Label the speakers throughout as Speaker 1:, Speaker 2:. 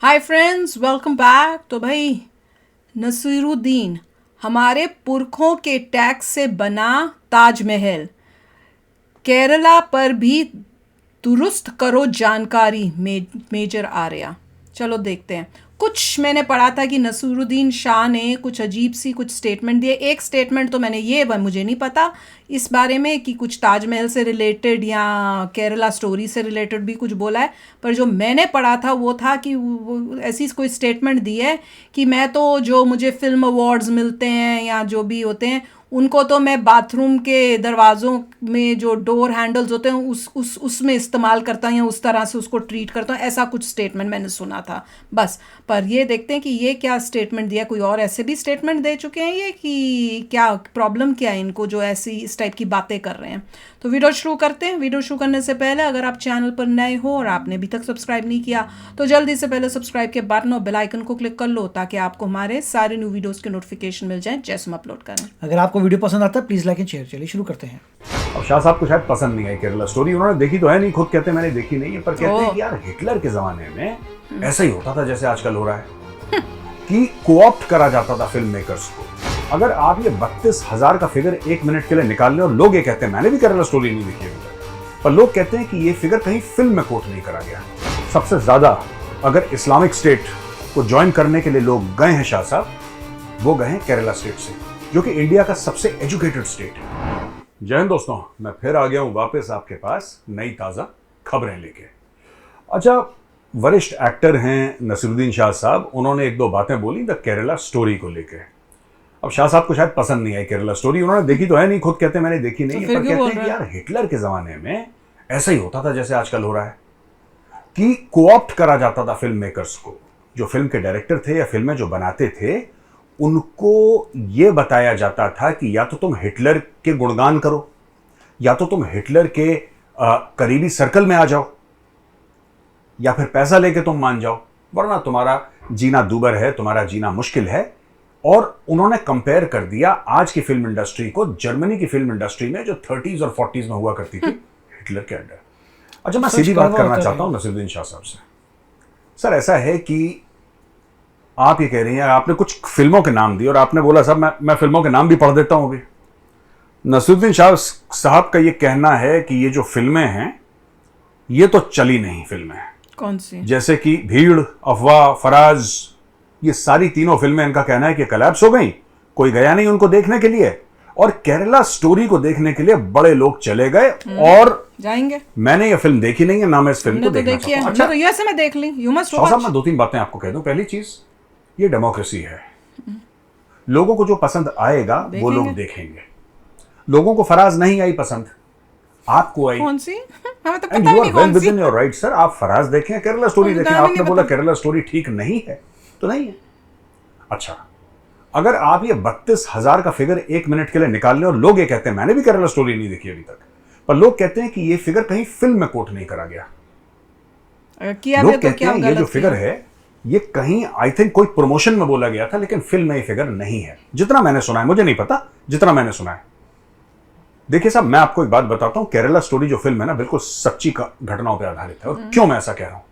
Speaker 1: Hi friends, welcome back. तो भाई, नसीरुद्दीन, हमारे पुरखों के टैक्स से बना ताजमहल, केरला पर भी दुरुस्त करो जानकारी। मेजर आर्या। चलो देखते हैं। कुछ मैंने पढ़ा था कि नसीरुद्दीन शाह ने कुछ अजीब सी कुछ स्टेटमेंट दिए। एक स्टेटमेंट तो मैंने ये मुझे नहीं पता इस बारे में कि कुछ ताजमहल से रिलेटेड या केरला स्टोरी से रिलेटेड भी कुछ बोला है, पर जो मैंने पढ़ा था वो था कि वो ऐसी कोई स्टेटमेंट दी है कि मैं तो जो मुझे फिल्म अवार्ड्स मिलते हैं या जो भी होते हैं उनको तो मैं बाथरूम के दरवाज़ों में जो डोर हैंडल्स होते हैं उसमें इस्तेमाल करता हूँ या उस तरह से उसको ट्रीट करता हूँ। ऐसा कुछ स्टेटमेंट मैंने सुना था बस। पर ये देखते हैं कि ये क्या स्टेटमेंट दिया। कोई और ऐसे भी स्टेटमेंट दे चुके हैं ये कि क्या प्रॉब्लम क्या है इनको जो ऐसी इस टाइप की बातें कर रहे हैं। तो वीडियो शुरू करते हैं। वीडियो शुरू करने से पहले अगर आप चैनल पर नए हो और आपने अभी तक सब्सक्राइब नहीं किया तो जल्दी से पहले सब्सक्राइब के बटन और बेल आइकन को क्लिक कर लो ताकि आपको हमारे सारे न्यू वीडियोस के नोटिफिकेशन मिल जाएं जैसे हम अपलोड करें।
Speaker 2: अगर आपको वीडियो पसंद आता है प्लीज लाइक एंड शेयर। चलिए शुरू करते हैं।
Speaker 3: अब शाह साहब को शायद पसंद नहीं आई केरला स्टोरी। उन्होंने देखी तो है नहीं, खुद कहते मैंने देखी नहीं है, पर कहते हैं कि यार हिटलर के जमाने में ऐसा ही होता था जैसे आजकल हो रहा है कि कोऑप्ट करा जाता था फिल्म मेकर्स को। अगर आप ये 32,000 का फिगर एक मिनट के लिए निकाल लें, और लोग ये कहते हैं, मैंने भी केरला स्टोरी नहीं देखी अभी तक, पर लोग कहते हैं कि ये फिगर कहीं फिल्म में कोट नहीं करा गया। सबसे ज्यादा अगर इस्लामिक स्टेट को ज्वाइन करने के लिए लोग गए हैं शाह साहब, वो गए हैं केरला स्टेट से, जो कि इंडिया का सबसे एजुकेटेड स्टेट है। जय हिंद दोस्तों, मैं फिर आ गया हूं वापस आपके पास नई ताजा खबरें लेके। अच्छा, वरिष्ठ एक्टर हैं नसीरुद्दीन शाह साहब, उन्होंने एक दो बातें बोली द केरला स्टोरी को लेके। अब शाह साहब को शायद पसंद नहीं आई केरला स्टोरी। उन्होंने देखी तो है नहीं, खुद कहते हैं मैंने देखी नहीं है, पर कहते हैं कि यार हिटलर के जमाने में ऐसा ही होता था जैसे आजकल हो रहा है कि कोऑप्ट करा जाता था फिल्म मेकर्स को। जो फिल्म के डायरेक्टर थे या फिल्में जो बनाते थे उनको ये बताया जाता था कि या तो तुम हिटलर के गुणगान करो, या तो तुम हिटलर के करीबी सर्कल में आ जाओ, या फिर पैसा लेके तुम मान जाओ, वरना तुम्हारा जीना दूभर है, तुम्हारा जीना मुश्किल है। और उन्होंने कंपेयर कर दिया आज की फिल्म इंडस्ट्री को जर्मनी की फिल्म इंडस्ट्री में जो 30s और 40s में हुआ करती थी हिटलर के अंडर। अच्छा, मैं सीधी बात करना चाहता हूं नसीरुद्दीन शाह साहब से। सर, ऐसा है कि आप ये कह रही हैं, आपने कुछ फिल्मों के नाम दिए और आपने बोला साहब मैं फिल्मों के नाम भी पढ़ देता हूं अभी। नसीरुद्दीन शाह साहब का ये कहना है कि ये जो फिल्में हैं ये तो चली नहीं फिल्में।
Speaker 1: कौन सी? जैसे
Speaker 3: कि भीड़, अफवाह, फराज, ये सारी तीनों फिल्में इनका कहना है कि कोलैप्स हो गई, कोई गया नहीं उनको देखने के लिए, और केरला स्टोरी को देखने के लिए बड़े लोग चले गए और
Speaker 1: जाएंगे।
Speaker 3: मैंने ये फिल्म देखी नहीं है, ना मैं इस फिल्म को देखना चाहता हूं।
Speaker 1: अच्छा, तो यूएसए में देख ली, यू मस्ट वॉच।
Speaker 3: साहब, मैं दो तीन बातें आपको कह दूं। पहली चीज, ये डेमोक्रेसी है, लोगों को जो पसंद आएगा वो लोग देखेंगे। लोगों को फराज नहीं आई पसंद, आपको आई,
Speaker 1: कौन सी? हमें तो पता
Speaker 3: एंड
Speaker 1: नहीं
Speaker 3: यू आर
Speaker 1: कौन
Speaker 3: वेल विद
Speaker 1: सी।
Speaker 3: In your right sir. आप फराज देखें, केरला स्टोरी देखें। आपने बोला केरला स्टोरी ठीक नहीं है तो नहीं है। अच्छा, अगर आप ये 32,000 का फिगर एक मिनट के लिए निकाल लें, और लोग ये कहते हैं, मैंने भी केरला स्टोरी नहीं देखी अभी तक, पर लोग कहते हैं कि ये फिगर कहीं फिल्म में कोट नहीं करा गया। लोग कहते हैं ये जो फिगर है ये कहीं आई थिंक कोई प्रमोशन में बोला गया था, लेकिन फिल्म में ये फिगर नहीं है, जितना मैंने सुना है। मुझे नहीं पता, जितना मैंने सुना है। देखिए साहब, मैं आपको एक बात बताता हूं, केरला स्टोरी जो फिल्म है ना, बिल्कुल सच्ची घटनाओं पर आधारित है। और क्यों मैं ऐसा कह रहा हूं?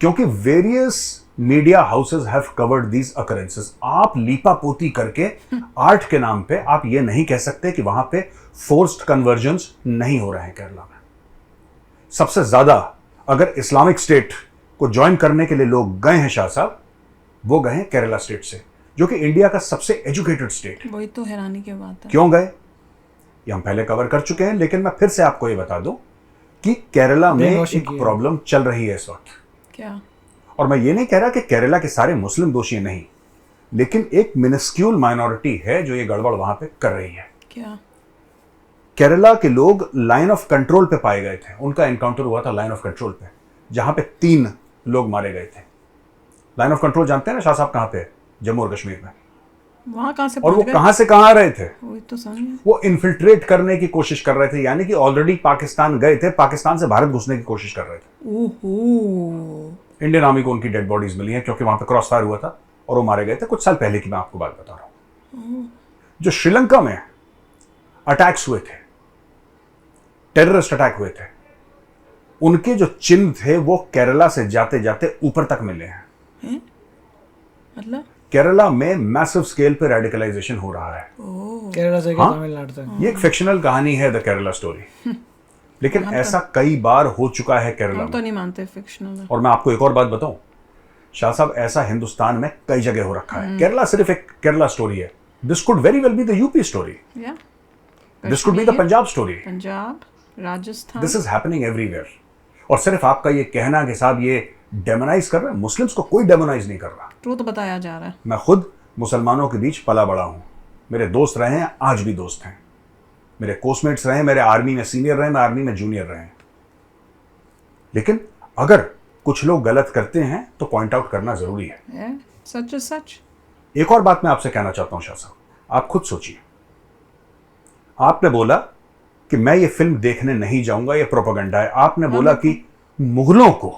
Speaker 3: क्योंकि various media houses have covered these occurrences. आप लीपापोती करके आर्ट के नाम पे आप ये नहीं कह सकते कि वहां पे फोर्स्ड कन्वर्जन्स नहीं हो रहे हैं केरला में। सबसे ज्यादा अगर इस्लामिक स्टेट को ज्वाइन करने के लिए लोग गए हैं शाह साहब, वो गए हैं केरला स्टेट से, जो कि इंडिया का सबसे एजुकेटेड स्टेट है।
Speaker 1: वही तो हैरानी की बात है।
Speaker 3: क्यों गए ये हम पहले कवर कर चुके हैं, लेकिन मैं फिर से आपको ये बता दूं कि केरला में एक प्रॉब्लम चल रही है इस वक्त।
Speaker 1: क्या?
Speaker 3: और मैं ये नहीं कह रहा कि केरला के सारे मुस्लिम दोषी नहीं, लेकिन एक मिनिस्क्यूल माइनॉरिटी है जो ये गड़बड़ वहां पे कर रही है।
Speaker 1: क्या?
Speaker 3: केरला के लोग लाइन ऑफ कंट्रोल पे पाए गए थे। उनका एनकाउंटर हुआ था लाइन ऑफ कंट्रोल पे, जहां पे 3 लोग मारे गए थे। लाइन ऑफ कंट्रोल जानते हैं ना शाह साहब कहां पे? जम्मू और कश्मीर में।
Speaker 1: वहां कहां से?
Speaker 3: और वो कहां से कहां आ रहे थे?
Speaker 1: वही तो समझ।
Speaker 3: वो इन्फिल्ट्रेट करने की कोशिश कर रहे थे, यानी कि ऑलरेडी पाकिस्तान गए थे, पाकिस्तान से भारत घुसने की कोशिश कर रहे थे।
Speaker 1: ओहो।
Speaker 3: इंडियन आर्मी को उनकी डेड बॉडीज मिली हैं, क्योंकि वहां पे क्रॉस फायर हुआ था और वो मारे गए थे। कुछ साल पहले की मैं आपको बात बता रहा हूं। जो श्रीलंका में अटैक्स हुए थे, टेररिस्ट अटैक हुए थे, उनके जो चिन्ह थे वो केरला से जाते जाते ऊपर तक मिले हैं।
Speaker 1: हैं? मतलब
Speaker 3: केरला में मैसिव स्केल पे रेडिकलाइजेशन हो रहा है।
Speaker 2: केरला से
Speaker 3: हाँ?
Speaker 2: तमिलनाडु तक।
Speaker 3: ये एक फिक्शनल कहानी है द केरला स्टोरी, लेकिन ऐसा कई बार हो चुका है केरला
Speaker 1: हम तो
Speaker 3: में।
Speaker 1: नहीं मानते फिक्शनल।
Speaker 3: और मैं आपको एक और बात बताऊं, शाह साहब, ऐसा हिंदुस्तान में कई जगह हो रखा है। केरला सिर्फ एक केरला स्टोरी है। This could very well be the UP story,
Speaker 1: या
Speaker 3: this could be the Punjab story,
Speaker 1: Punjab, Rajasthan.
Speaker 3: This is happening everywhere. और सिर्फ आपका ये कहना कि साहब ये डेमोनाइज कर रहे हैं, मुस्लिम्स को कोई डेमोनाइज नहीं कर रहा।
Speaker 1: ट्रूथ बताया जा रहा है।
Speaker 3: मैं खुद मुसलमानों के बीच पला बड़ा हूं, मेरे दोस्त रहे हैं, आज भी दोस्त हैं, मेरे कोर्समेट्स रहे, मेरे आर्मी में सीनियर रहे, मैं आर्मी में जूनियर रहे। लेकिन अगर कुछ लोग गलत करते हैं तो पॉइंट आउट करना जरूरी है।
Speaker 1: सच है सच।
Speaker 3: एक और बात मैं आपसे कहना चाहता हूं शाह साहब, आप खुद सोचिए, आपने बोला कि मैं ये फिल्म देखने नहीं जाऊंगा, ये प्रोपेगेंडा है। आपने बोला कि मुगलों को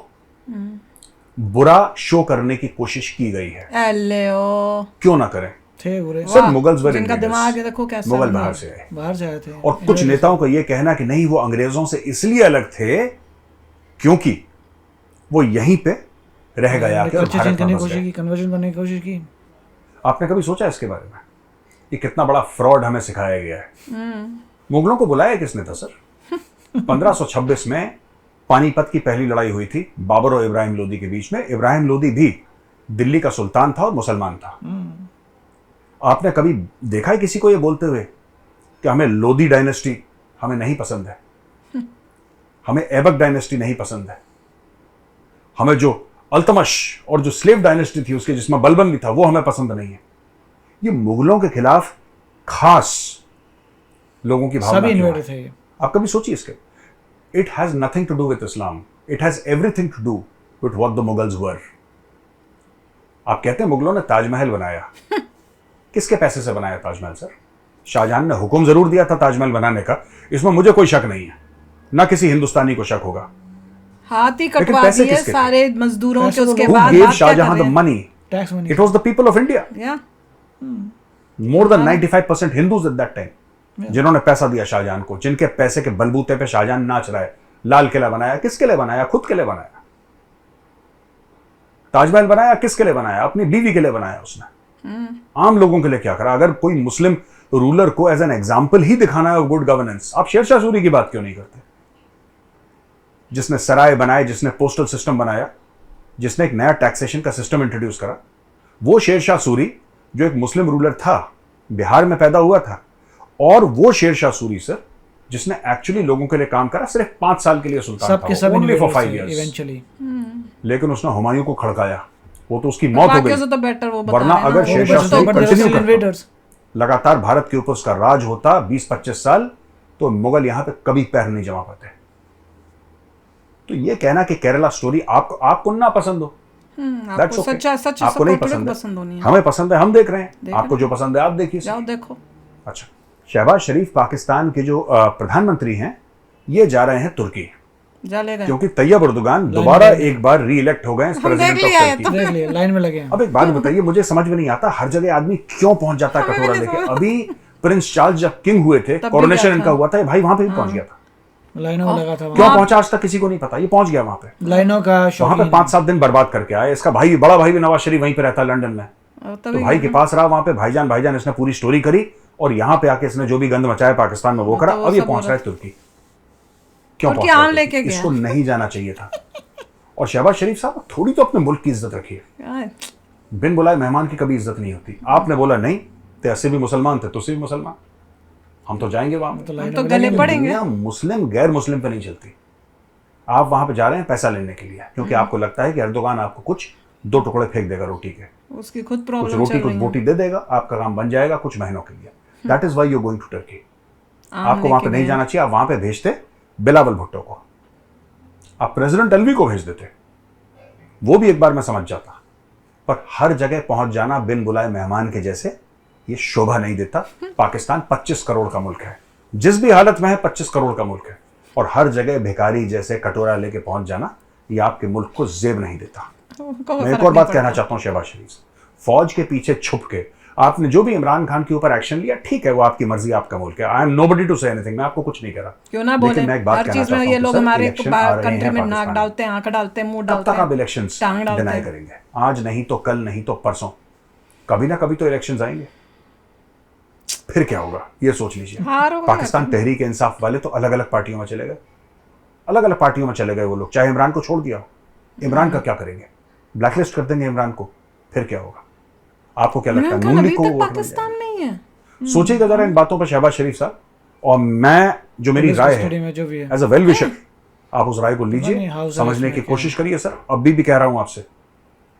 Speaker 3: बुरा शो करने की कोशिश की गई है,
Speaker 1: एलेओ
Speaker 3: क्यों ना करें।
Speaker 2: थे बुरे,
Speaker 3: सर मुगल्स वर
Speaker 1: जिनका दिमाग है देखो कैसा
Speaker 3: मुगल
Speaker 1: है।
Speaker 3: बाहर से आए।
Speaker 2: बाहर से आए थे।
Speaker 3: और कुछ नेताओं का यह कहना कि नहीं, वो अंग्रेजों से इसलिए अलग थे क्योंकि वो यहीं पे रह गया कि
Speaker 2: कल्चर चेंज करने की कोशिश
Speaker 3: भारत।
Speaker 2: की, कन्वर्जन करने की कोशिश की।
Speaker 3: आपने कभी सोचा इसके बारे में, ये कितना बड़ा फ्रॉड हमें सिखाया गया है। मुगलों को बुलाया किसने था सर? 1526 में पानीपत की पहली लड़ाई हुई थी बाबर और इब्राहिम लोदी के बीच में। इब्राहिम लोदी भी दिल्ली का सुल्तान था और मुसलमान था। आपने कभी देखा है किसी को ये बोलते हुए कि हमें लोदी डायनेस्टी हमें नहीं पसंद है, हमें ऐबक डायनेस्टी नहीं पसंद है, हमें जो अल्तमश और जो स्लेव डायनेस्टी थी उसके जिसमें बलबन भी था वो हमें पसंद नहीं है? ये मुगलों के खिलाफ खास लोगों की भावना
Speaker 2: सभी
Speaker 3: क्यों
Speaker 2: इन्वेडर
Speaker 3: है?
Speaker 2: थे ये।
Speaker 3: आप कभी सोचिए इसके। It has nothing to do with Islam, it has everything to do with what the Mughals were. आप कहते हैं मुगलों ने ताजमहल बनाया, किसके पैसे से बनाया ताजमहल सर? शाहजहां ने हुक्म जरूर दिया था ताजमहल बनाने का, इसमें मुझे कोई शक नहीं है, ना किसी हिंदुस्तानी को शक होगा।
Speaker 1: हाथ ही
Speaker 3: लेकिन
Speaker 1: कटवा
Speaker 3: पैसे
Speaker 1: दिए
Speaker 3: किसके थे?
Speaker 1: सारे मजदूरों के।
Speaker 2: पैसे तो
Speaker 1: उसके
Speaker 3: Who
Speaker 1: बाद
Speaker 3: gave
Speaker 1: बात क्या कर
Speaker 3: Shahjahan
Speaker 1: रहे
Speaker 3: the
Speaker 1: हैं?
Speaker 3: money?
Speaker 2: Tax money.
Speaker 3: It was the people of India.
Speaker 1: या
Speaker 3: More than 95% Hindus at that time, जिन्होंने पैसा दिया शाहजहां को, जिनके पैसे के बलबूते पे शाहजहां नाच रहा है। लाल किला बनाया किसके लिए बनाया? खुद के लिए बनाया। ताजमहल बनाया किसके लिए बनाया? अपनी बीवी के लिए बनाया उसने। आम लोगों के लिए क्या करा? अगर कोई मुस्लिम रूलर को एज एन एग्जाम्पल ही दिखाना है गुड गवर्नेंस, आप शेरशाह सूरी की बात क्यों नहीं करते? जिसने सराय बनाए, जिसने पोस्टल सिस्टम बनाया, जिसने एक नया टैक्सेशन का सिस्टम इंट्रोड्यूस करा, वो शेरशाह सूरी जो एक मुस्लिम रूलर था, बिहार में पैदा हुआ था। और वो शेरशाह सूरी सर जिसने एक्चुअली लोगों के लिए काम करा, सिर्फ 5 साल के लिए सुल्तान
Speaker 2: सबके
Speaker 3: था,
Speaker 2: सब
Speaker 3: only for 5
Speaker 2: invader
Speaker 3: years।
Speaker 2: Eventually.
Speaker 3: लेकिन उसने हुमायूं को खड़काया, वो तो उसकी मौत हो
Speaker 1: बाकियों से
Speaker 3: गई।
Speaker 1: तो बेटर वो बता
Speaker 3: वरना
Speaker 1: रहे हैं
Speaker 3: अगर
Speaker 1: ना, वो
Speaker 3: शेरशाह
Speaker 1: बच
Speaker 3: सूरी
Speaker 1: तो
Speaker 3: continue
Speaker 1: बच-
Speaker 3: करता।
Speaker 2: इन्वेडर्स।
Speaker 3: लगातार भारत के ऊपर उसका राज होता 20-25 साल, तो मुगल यहां पे कभी पैर नहीं जमा पाते। तो ये कहना कि केरला स्टोरी आपको ना पसंद हो, that's
Speaker 1: आपको
Speaker 3: okay।
Speaker 1: सच्चा सच
Speaker 3: आपको नहीं
Speaker 1: पसंद
Speaker 3: पसंद
Speaker 1: होनी है।
Speaker 3: हमें पसंद है, हम देख रहे हैं।
Speaker 1: देख
Speaker 3: आपको
Speaker 1: रहे
Speaker 3: जो पसंद है आप देखिए।
Speaker 1: जाओ देखो।
Speaker 3: अच्छा, शहबाज शरीफ पाकिस्तान के जो प्रधानमंत्री हैं, ये जा रहे हैं तुर्की,
Speaker 1: जा ले गए।
Speaker 3: क्योंकि तैयब एर्दोगान दोबारा एक बार री इलेक्ट हो गए
Speaker 1: देख
Speaker 3: प्रेसिडेंट
Speaker 1: लिया है
Speaker 3: ऑफ
Speaker 1: तो।
Speaker 3: तुर्की।
Speaker 2: देख लिए लाइन में लगे हैं।
Speaker 3: अब एक बात बताइए, मुझे समझ में नहीं आता हर जगह आदमी क्यों पहुंच जाता है
Speaker 1: हमें
Speaker 3: कटोरा
Speaker 1: भी नहीं
Speaker 3: लेके।
Speaker 1: समझ।
Speaker 3: अभी प्रिंस चार्ल्स जब किंग हुए थे,
Speaker 1: तब भी
Speaker 3: कोरोनेशन
Speaker 1: गया
Speaker 3: इनका
Speaker 1: था।
Speaker 3: हुआ था, ये भाई वहां पे भी पहुंच गया था।
Speaker 2: लाइनों में लगा था
Speaker 3: क्यों
Speaker 2: वहाँ।
Speaker 3: पहुंचा आज तक किसी को नहीं पता, ये पहुंच गया वहां पे।
Speaker 2: लाइनों का
Speaker 3: वहां पे
Speaker 2: शौकीन
Speaker 3: 5-7 दिन बर्बाद करके आए। इसका भाई, बड़ा भाई भी नवाज शरीफ वहीं पे रहता है लंदन में,
Speaker 1: और
Speaker 3: तो
Speaker 1: तभी
Speaker 3: भाई के पास रहा वहां पे। भाईजान इसने पूरी स्टोरी करी और यहाँ पे आके इसने जो भी गंद मचाया पाकिस्तान में वो करा।
Speaker 1: तो वो
Speaker 3: अब ये
Speaker 1: सब
Speaker 3: पहुंच
Speaker 1: हो
Speaker 3: रहा
Speaker 1: रहा
Speaker 3: है तुर्की। क्यों
Speaker 1: तुर्की
Speaker 3: पहुंच रहा है
Speaker 1: आम
Speaker 3: तुर्की?
Speaker 1: लेके गया।
Speaker 3: इसको नहीं जाना चाहिए था। और शहबाज शरीफ साहब, थोड़ी तो अपने मुल्क की इज्जत रखिए।
Speaker 1: यार,
Speaker 3: बिन बुलाए मेहमान की कभी इज्जत नहीं होती। आपने बोला नहीं, तो ऐसे भी मुसलमान थे, तुझसे भी मुसलमान, हम तो जाएंगे वहां पे।
Speaker 2: तो
Speaker 1: हम
Speaker 2: लाइनों
Speaker 1: तो
Speaker 2: में
Speaker 1: गले
Speaker 2: लगे।
Speaker 1: पड़ेंगे।
Speaker 3: दुनिया मुस्लिम गैर मुस्लिम पे नहीं चलती। आप वहां पे जा रहे हैं पैसा लेने के लिए, क्योंकि आपको लगता है कि एर्दोगान आपको कुछ 2 टुकड़े फेंक देगा रोटी के,
Speaker 1: उसकी खुद
Speaker 3: कुछ
Speaker 1: प्रॉब्लम
Speaker 3: रोटी
Speaker 1: चल
Speaker 3: कुछ
Speaker 1: रही है।
Speaker 3: बोटी दे देगा, आपका काम बन जाएगा कुछ महीनों के लिए। That is why you going to Turkey.
Speaker 1: आम
Speaker 3: आपको वहां पे
Speaker 1: लेके
Speaker 3: नहीं
Speaker 1: गए।
Speaker 3: जाना चाहिए। आप वहां पे भेजते बिलावल भुट्टो को, आप प्रेसिडेंट अलवी को भेज देते, वो भी एक बार मैं समझ जाता। पर हर जगह पहुंच जाना बिन बुलाए मेहमान के जैसे, ये शोभा नहीं देता। पाकिस्तान 25 करोड़ का मुल्क है, जिस भी हालत में है 25 करोड़ का मुल्क है, और हर जगह भिखारी जैसे कटोरा लेके पहुंच जाना, ये आपके मुल्क को जेब नहीं देता।
Speaker 1: उनको
Speaker 3: मैं एक
Speaker 1: फर्क
Speaker 3: और
Speaker 1: नहीं
Speaker 3: बात
Speaker 1: पड़ता।
Speaker 3: कहना चाहता हूं शहबाज शरीफ से, फौज के पीछे छुप के आपने जो भी इमरान खान के ऊपर एक्शन लिया ठीक है, वो आपकी मर्जी, आपका मुल्क है। I am nobody to say anything, मैं आपको कुछ नहीं कह रहा।
Speaker 1: क्यों ना बोले,
Speaker 3: लेकिन मैं एक बात
Speaker 1: हर
Speaker 3: कहना
Speaker 1: चीज में
Speaker 3: चाहता
Speaker 1: ये
Speaker 3: हूं
Speaker 1: लोग
Speaker 3: कि सर,
Speaker 1: हमारे
Speaker 3: इलेक्शन आ रहे
Speaker 1: कंट्री
Speaker 3: हैं
Speaker 1: में नाक
Speaker 3: पाकिस्तान
Speaker 1: डालते हैं, आंख डालते हैं, मुंह
Speaker 3: तब
Speaker 1: डालते
Speaker 3: तक आप
Speaker 1: हैं,
Speaker 3: इलेक्शंस
Speaker 1: टांग डालते
Speaker 3: डिनाई
Speaker 1: हैं।
Speaker 3: करेंगे। आज नहीं तो कल, नहीं तो परसों, कभी ना कभी तो इलेक्शंस आएंगे, फिर क्या होगा ये सोच लीजिए।
Speaker 1: हार होगा।
Speaker 3: पाकिस्तान तहरीक इंसाफ वाले तो अलग अलग पार्टियों में चले गए, अलग अलग पार्टियों में चले गए वो लोग, चाहे इमरान को छोड़ दिया हो। इमरान का क्या करेंगे? ब्लैकलिस्ट कर देंगे इमरान को, फिर क्या होगा? आपको क्या लगता है?
Speaker 1: इमरान खान
Speaker 3: नून
Speaker 1: अभी
Speaker 3: लीग को
Speaker 1: तक
Speaker 3: वोट मिल
Speaker 1: पाकिस्तान में ही है।
Speaker 3: जाएगा? सोचिएगा जरा इन बातों पर शहबाज शरीफ साहब, और मैं जो मेरी राय
Speaker 2: कस्टडी
Speaker 3: है
Speaker 2: में जो भी है,
Speaker 3: एज अ वेल विशर, आप उस राय को
Speaker 2: नहीं,
Speaker 3: लीजिए,
Speaker 2: हाउस
Speaker 3: समझने
Speaker 2: अरेस्ट
Speaker 3: की
Speaker 2: में
Speaker 3: कोशिश करिए। सर अभी भी कह रहा हूं आपसे,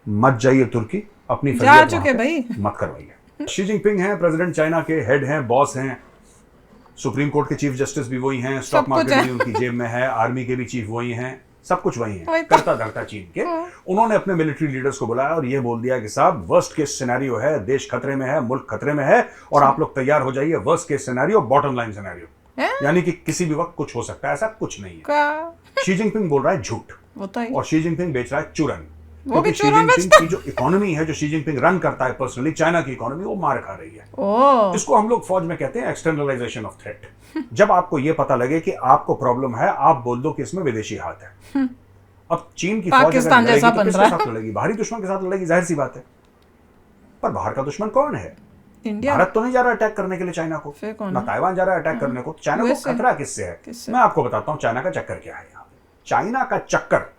Speaker 3: मत जाइए तुर्की, अपनी
Speaker 1: जा
Speaker 3: फजीयत
Speaker 1: चुके
Speaker 3: वहां पे
Speaker 1: भाई।
Speaker 3: मत करवाइए। शी जिनपिंग हैं प्रेसिडेंट, चाइना के हेड हैं, बॉस हैं, सुप्रीम कोर्ट के चीफ जस्टिस भी वही हैं, स्टॉक
Speaker 1: सब कुछ
Speaker 3: मार्केट
Speaker 1: है।
Speaker 3: भी उनकी जेब में है, आर्मी के भी चीफ वही हैं, सब कुछ वही
Speaker 1: वही
Speaker 3: है,
Speaker 1: तो।
Speaker 3: करता धरता चीन के। उन्होंने अपने मिलिट्री लीडर्स को बुलाया और ये बोल दिया कि साहब वर्स्ट केस सिनेरियो है, देश खतरे में है, मुल्क खतरे में है, और आप लोग तैयार हो जाइए। Worst case scenario, bottom line scenario,
Speaker 1: हैं?
Speaker 3: यानी कि किसी भी वक्त कुछ हो सकता है, ऐसा कुछ नहीं है।
Speaker 1: क्या
Speaker 3: शी जिनपिंग बोल रहा है झूठ,
Speaker 1: वो तो ही।
Speaker 3: और शी जिनपिंग बेच रहा है चूरन।
Speaker 1: वो भी
Speaker 3: क्योंकि शी
Speaker 1: चूरन
Speaker 3: जिनपिंग
Speaker 1: बेचता
Speaker 3: की जो इकोनॉमी है, जो शी जिनपिंग रन करता है पर्सनली, चाइना की इकोनॉमी, वो मार खा रही है।
Speaker 1: ओ
Speaker 3: इसको हम लोग फौज में कहते हैं एक्सटर्नलाइजेशन ऑफ थ्रेट। जब आपको यह पता लगे कि आपको प्रॉब्लम है, आप बोल दो कि इसमें विदेशी हाथ है। अब चीन की फौज अगर
Speaker 1: पाकिस्तान
Speaker 3: लड़ेगी
Speaker 1: जैसा
Speaker 3: तो
Speaker 1: बन
Speaker 3: किसके
Speaker 1: रहा
Speaker 3: साथ लड़ेगी? बाहरी दुश्मन के साथ लड़ेगी, जाहिर सी बात है। पर बाहर का दुश्मन कौन है?
Speaker 1: इंडिया।
Speaker 3: भारत तो नहीं जा रहा अटैक करने के लिए चाइना को,
Speaker 1: फिर कौन
Speaker 3: ना
Speaker 1: है?
Speaker 3: ताइवान जा रहा है अटैक करने को। चाइना को
Speaker 1: वैसे।
Speaker 3: खतरा किससे है?
Speaker 1: किससे?
Speaker 3: मैं आपको बताता हूं चाइना का चक्कर क्या है। यहाँ पे चाइना का चक्कर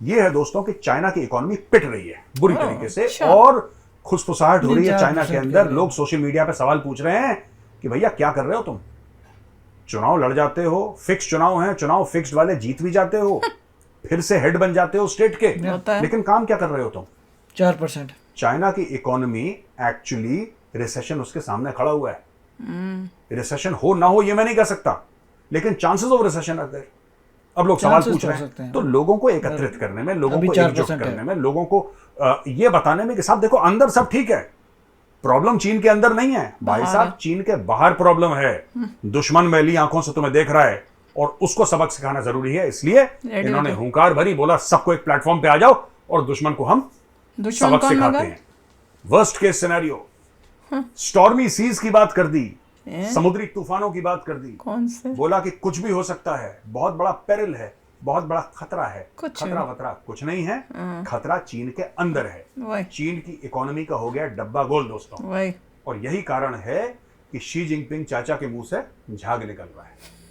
Speaker 3: ये है दोस्तों कि चाइना की इकोनॉमी पिट रही है बुरी तरीके से,
Speaker 1: अच्छा।
Speaker 3: और खुशफुसाहट हो रही है
Speaker 2: 4%
Speaker 3: चाइना के
Speaker 2: के
Speaker 3: अंदर।
Speaker 2: लिए।
Speaker 3: लोग सोशल मीडिया पे सवाल पूछ रहे हैं कि भैया क्या कर रहे हो तुम? चुनाव लड़ जाते हो, फिक्स चुनाव है, चुनाव फिक्स्ड वाले जीत भी जाते हो, फिर से हेड बन जाते हो स्टेट के,
Speaker 1: होता है।
Speaker 3: लेकिन काम क्या कर रहे हो तुम?
Speaker 2: 4%।
Speaker 3: चाइना की इकोनॉमी एक्चुअली रिसेशन उसके सामने खड़ा हुआ है। रिसेशन हो ना हो ये मैं नहीं कह सकता, लेकिन chances of recession are there. अब लोग सवाल
Speaker 2: Chances
Speaker 3: पूछ
Speaker 2: तो
Speaker 3: रहे
Speaker 2: हो
Speaker 3: हैं,
Speaker 2: सकते हैं।
Speaker 3: तो लोगों को एकत्रित करने में, लोगों
Speaker 2: अभी
Speaker 3: को
Speaker 2: 4%
Speaker 3: एकजुट
Speaker 2: है।
Speaker 3: करने में, लोगों को ये बताने में कि साहब देखो अंदर सब ठीक है, प्रॉब्लम चीन के अंदर नहीं है भाई
Speaker 1: बाहर
Speaker 3: साहब,
Speaker 1: है।
Speaker 3: चीन के बाहर प्रॉब्लम है। दुश्मन मैली आंखों से तुम्हें देख रहा है, और उसको सबक सिखाना जरूरी है। इसलिए
Speaker 1: रेडी
Speaker 3: इन्होंने
Speaker 1: हो जाओ।
Speaker 3: हुंकार भरी, बोला सबको एक प्लेटफॉर्म पे आ जाओ और दुश्मन को हम
Speaker 1: दुश्मन
Speaker 3: सबक
Speaker 1: कौन
Speaker 3: सिखाते
Speaker 1: लगा?
Speaker 3: हैं। Worst case scenario, stormy seas की बात कर दी, समुद्री तूफानों की बात कर दी,
Speaker 1: कौन से?
Speaker 3: बोला कि कुछ भी हो सकता है, बहुत बड़ा पेरिल है, बहुत बड़ा खतरा है।
Speaker 1: कुछ
Speaker 3: खतरा वतरा कुछ नहीं है, खतरा चीन के अंदर है।
Speaker 1: वही
Speaker 3: चीन की इकोनॉमी का हो गया डब्बा गोल दोस्तों,
Speaker 1: वही।
Speaker 3: और यही कारण है कि शी जिनपिंग चाचा के मुंह से झाग निकल रहा है।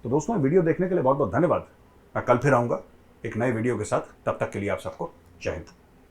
Speaker 3: तो दोस्तों वीडियो देखने के लिए बहुत बहुत धन्यवाद। मैं कल फिर आऊंगा एक नए वीडियो के साथ, तब तक के लिए आप सबको जय हिंद।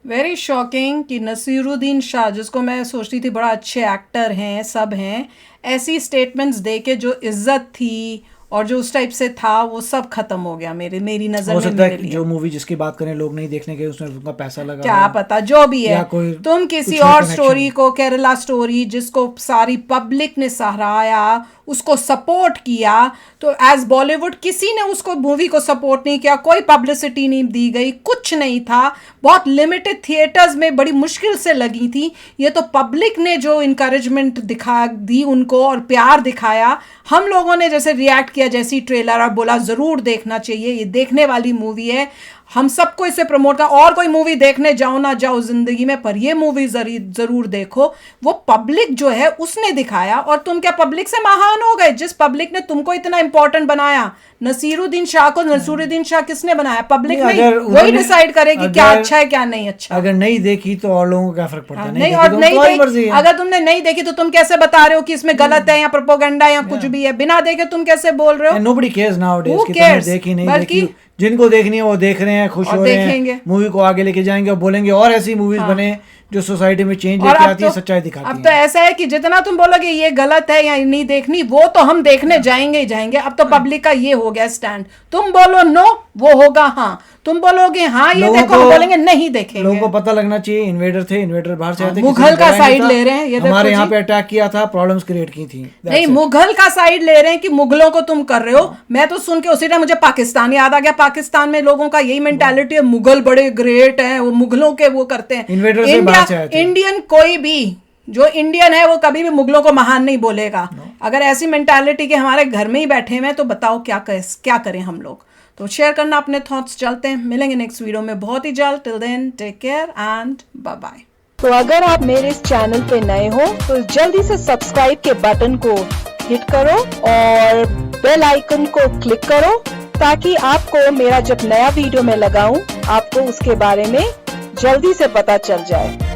Speaker 1: वेरी शॉकिंग कि नसीरुद्दीन शाह, जिसको मैं सोचती थी बड़ा अच्छे एक्टर हैं, सब हैं, ऐसी स्टेटमेंट्स दे के जो इज्जत थी और जो उस टाइप से था वो सब खत्म हो गया मेरी नजर
Speaker 2: हो
Speaker 1: में,
Speaker 2: सकता है
Speaker 1: मेरे
Speaker 2: कि
Speaker 1: लिए।
Speaker 2: जो मूवी जिसकी बात करें लोग नहीं देखने गए, उसमें उनका पैसा लगा
Speaker 1: क्या
Speaker 2: हो।
Speaker 1: पता जो भी है,
Speaker 2: या कोई
Speaker 1: तुम किसी
Speaker 2: कुछ है
Speaker 1: और
Speaker 2: connection।
Speaker 1: स्टोरी को, केरला स्टोरी जिसको सारी पब्लिक ने सराहाया, उसको सपोर्ट किया, तो एज बॉलीवुड किसी ने उसको मूवी को सपोर्ट नहीं किया, कोई पब्लिसिटी नहीं दी गई, कुछ नहीं था, बहुत लिमिटेड थिएटर्स में बड़ी मुश्किल से लगी थी। ये तो पब्लिक ने जो इनकरेजमेंट दिखा दी उनको और प्यार दिखाया, हम लोगों ने जैसे रिएक्ट किया जैसी ट्रेलर और बोला ज़रूर देखना चाहिए, ये देखने वाली मूवी है, हम सबको इसे प्रमोट कर। और कोई मूवी देखने जाओ ना जाओ जिंदगी में, पर ये मूवी जरूर देखो। वो पब्लिक जो है उसने दिखाया, और तुम क्या पब्लिक से महान हो गए? जिस पब्लिक ने तुमको इतना इंपॉर्टेंट बनाया, नसीरुद्दीन शाह को नसीरुद्दीन शाह किसने बनाया? पब्लिक
Speaker 2: नहीं,
Speaker 1: नहीं,
Speaker 2: अगर
Speaker 1: वही
Speaker 2: उन्होंने-
Speaker 1: डिसाइड करेगी क्या
Speaker 2: अगर-
Speaker 1: अच्छा है क्या नहीं अच्छा।
Speaker 2: अगर नहीं देखी तो और लोगों को क्या फर्क पड़ता है?
Speaker 1: नहीं,
Speaker 2: देखी
Speaker 1: और
Speaker 2: तो
Speaker 1: नहीं
Speaker 2: तुम्हारी मर्जी
Speaker 1: देखी,
Speaker 2: है।
Speaker 1: अगर तुमने नहीं देखी तो तुम कैसे बता रहे हो कि इसमें गलत है या प्रोपोगंडा या कुछ भी है? बिना देखे तुम कैसे बोल रहे हो?
Speaker 2: नोबडी केयर्स नाउअडेज
Speaker 1: Who
Speaker 2: कि तुमने
Speaker 1: cares?
Speaker 2: देखी नहीं
Speaker 1: बल्कि-
Speaker 2: देखी, जिनको देखनी है वो देख रहे हैं, खुश
Speaker 1: और
Speaker 2: हो रहे
Speaker 1: देखेंगे।
Speaker 2: हैं, मूवी को आगे लेके जाएंगे और बोलेंगे और ऐसी मूवीज बने जो सोसाइटी में चेंज
Speaker 1: और
Speaker 2: लेके
Speaker 1: अब
Speaker 2: आती है,
Speaker 1: तो
Speaker 2: सच्चाई दिखाती
Speaker 1: अब तो
Speaker 2: है।
Speaker 1: ऐसा है कि जितना तुम बोलोगे ये गलत है या नहीं देखनी, वो तो हम देखने जाएंगे ही जाएंगे। अब तो पब्लिक का ये हो गया स्टैंड, तुम बोलो नो वो होगा हाँ, तुम बोलोगे हाँ ये
Speaker 2: लोगों
Speaker 1: देखो,
Speaker 2: को-
Speaker 1: हम बोलेंगे नहीं देखेंगे।
Speaker 2: लोगों को पता लगना चाहिए इन्वेडर थे, इन्वेडर बाहर से आए थे,
Speaker 1: मुगल
Speaker 2: किसी ने
Speaker 1: का
Speaker 2: डराया नहीं
Speaker 1: साइड
Speaker 2: था,
Speaker 1: ले रहे हैं, ये देखो
Speaker 2: हमारे यहाँ
Speaker 1: जी।
Speaker 2: पे अटैक किया था, प्रॉब्लम्स क्रिएट की थी। That's
Speaker 1: नहीं,
Speaker 2: it।
Speaker 1: मुगल का साइड ले रहे हैं कि मुगलों को तुम कर रहे हो। मैं तो सुन के उसी टाइम मुझे पाकिस्तान याद आ गया। पाकिस्तान में लोगों का यही मेंटालिटी है, मुगल बड़े ग्रेट हैं, वो मुगलों के वो करते हैं।
Speaker 2: Invaders से बाहर से आए थे।
Speaker 1: इंडियन कोई भी जो इंडियन है वो कभी भी मुगलों को महान नहीं बोलेगा। अगर ऐसी मेंटालिटी के हमारे घर में ही बैठे हुए हैं तो बताओ क्या करें हम लोग। तो शेयर करना अपने थॉट्स। चलते हैं, मिलेंगे नेक्स्ट वीडियो में बहुत ही जल्द। Till then take care and bye bye. तो अगर आप मेरे इस चैनल पे नए हो तो जल्दी से सब्सक्राइब के बटन को हिट करो और बेल आइकन को क्लिक करो ताकि आपको मेरा जब नया वीडियो मैं लगाऊं आपको उसके बारे में जल्दी से पता चल जाए।